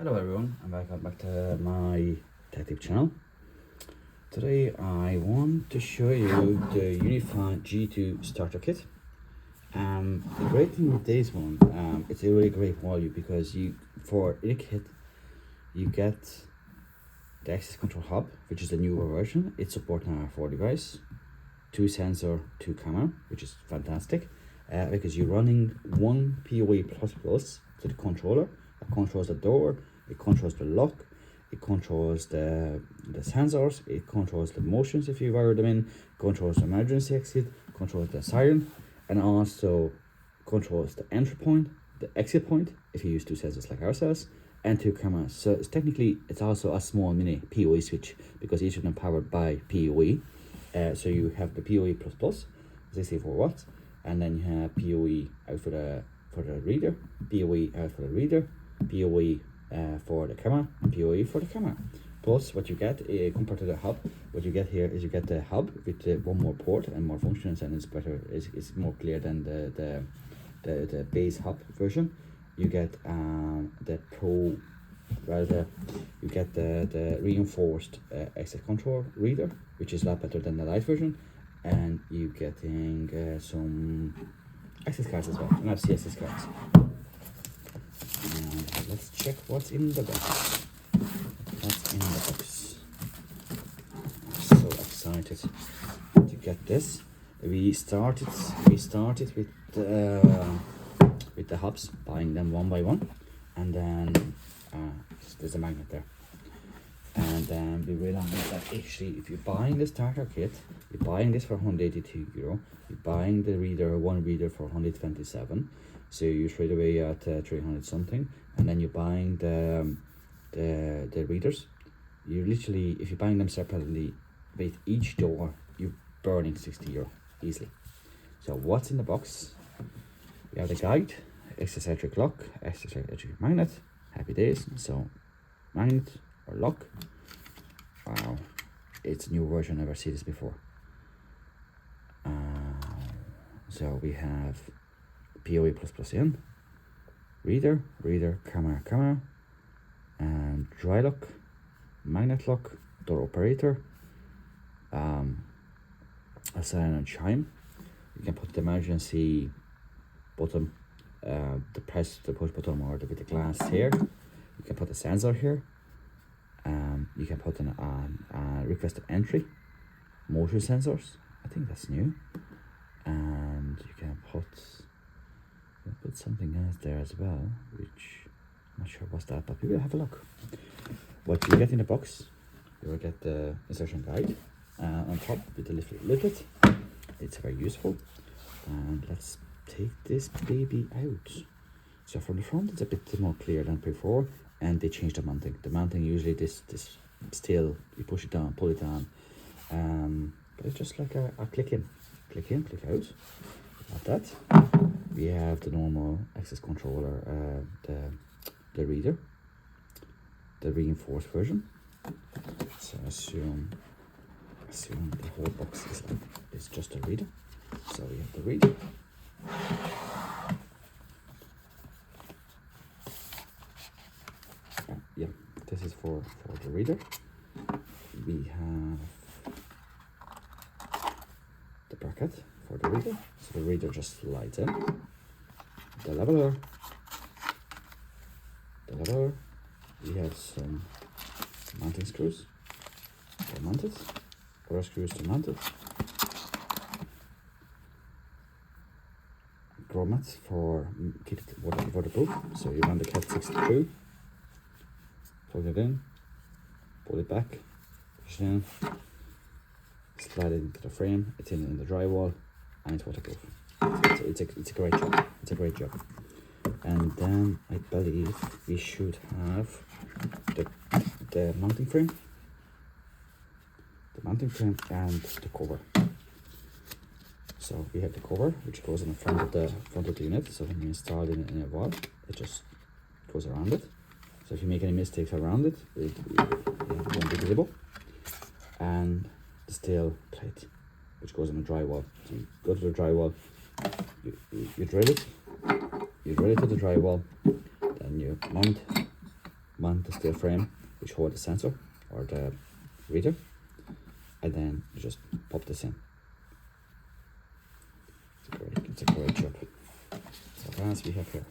Hello everyone, and welcome back to my tech channel. Today I want to show you the Unifi G2 starter kit. The great thing with this one, it's a really great value because for a kit you get the access control hub, which is the newer version. It supports now 4 device, 2 sensor, 2 camera, which is fantastic because you're running one PoE++ to the controller. It controls the door, it controls the lock, it controls the sensors, it controls the motions if you wire them in, controls the emergency exit, controls the siren, and also controls the entry point, the exit point if you use 2 sensors like ourselves, and 2 cameras. So it's also a small mini PoE switch because each of them powered by PoE. So you have the PoE++, 64 watts, and then you have PoE out for the reader, PoE out for the reader, PoE for the camera, and PoE for the camera. Plus, what you get compared to the hub, what you get here is you get the hub with one more port and more functions, and it's better. It's more clear than the base hub version. You get the pro, rather you get the reinforced access control reader, which is a lot better than the light version, and you getting some access cards as well, and NFC access cards. And let's check what's in the box. What's in the box? I'm so excited to get this. We started with the hubs, buying them one by one, and then there's a magnet there. And then we realized that actually, if you're buying the starter kit, you're buying this for €182, you're buying the reader, one reader for 127, so you're straight away at 300 something, and then you're buying the readers. You literally, if you're buying them separately, with each door, you're burning €60 easily. So what's in the box? We have the guide, access electric lock, access electric magnet, happy days. So magnet or lock. Wow, it's a new version, never seen this before. So we have PoE++ in, reader, camera, and dry lock, magnet lock, door operator, a siren and chime. You can put the emergency button, the push button, or with the glass here. You can put the sensor here. You can put an requested entry, motion sensors. I think that's new. And you can put something else there as well, which I'm not sure what's that, but we will have a look. What you get in the box, you will get the instruction guide on top with the leaflet. It's very useful. And let's take this baby out. So from the front, it's a bit more clear than before, and they changed the mounting. The mounting usually this still, you push it down, pull it down, but it's just like a click in, click out. Like that. We have the normal access controller, the reader, the reinforced version. So assume the whole box is just a reader. So we have the reader. Yeah, this is for the reader. We have the bracket for the reader, so the reader just slides in. The leveler. We have some mounting screws. They're mounted. Or screws to mount it. Grommets for keep it waterproof. So you run the Cat 62. Plug it in, pull it back, push it in, slide it into the frame. It's in the drywall, and it's waterproof. It's a great job. It's a great job. And then I believe we should have the mounting frame, and the cover. So we have the cover, which goes in the front of the unit. So when you install it in a wall, it just goes around it. So if you make any mistakes around it, it won't be visible. And the steel plate, which goes on the drywall. So you go to the drywall, you drill it to the drywall, then you mount mount the steel frame which holds the sensor or the reader, and then you just pop this in. It's a great job. So as we have here.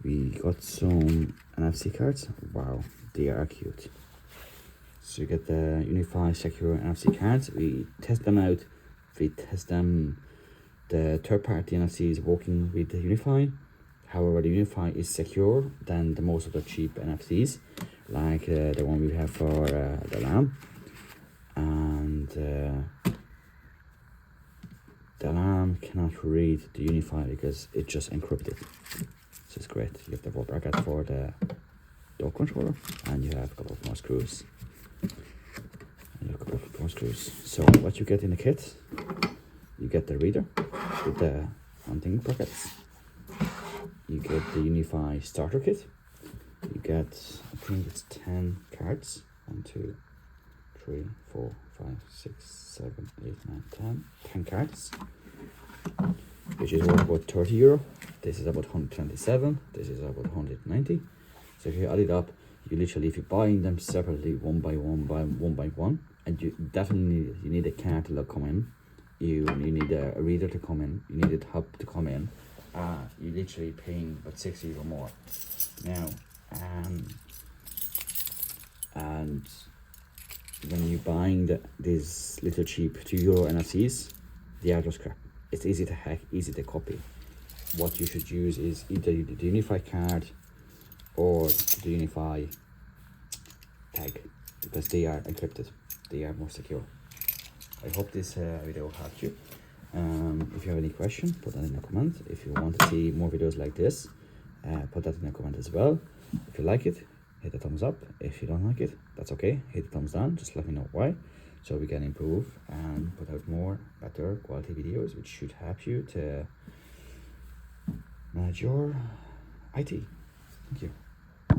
We got some NFC cards. Wow, they are cute. So you get the Unifi secure NFC cards. We test them out. We test them. The third-party NFC is working with the Unifi. However, the Unifi is secure than the most of the cheap NFCs, like the one we have for the alarm. And the alarm cannot read the Unifi because it's just encrypted. So it's great. You have the rubber bracket for the door controller, and you have a couple of more screws. So what you get in the kit, you get the reader with the hunting brackets. You get the Unifi starter kit. You get, I think it's 10 cards. 1, 2, 3, 4, 5, 6, 7, 8, 9, 10. 10 cards, which is worth about €30. This is about 127. This is about 190. So if you add it up, you literally, if you're buying them separately, one by one, and you definitely need a card to come in. You need a reader to come in. You need a hub to come in. You're literally paying about €60 or more now. And when you're buying these little cheap €2 NFCs, they are just crap. It's easy to hack, easy to copy. What you should use is either the Unifi card or the Unifi tag, because they are encrypted. They are more secure. I hope this video helped you. If you have any question, put that in a comment. If you want to see more videos like this, put that in a comment as well. If you like it, hit the thumbs up. If you don't like it, that's okay. Hit the thumbs down. Just let me know why, so we can improve and put out more better quality videos, which should help you to manage your IT. Thank you.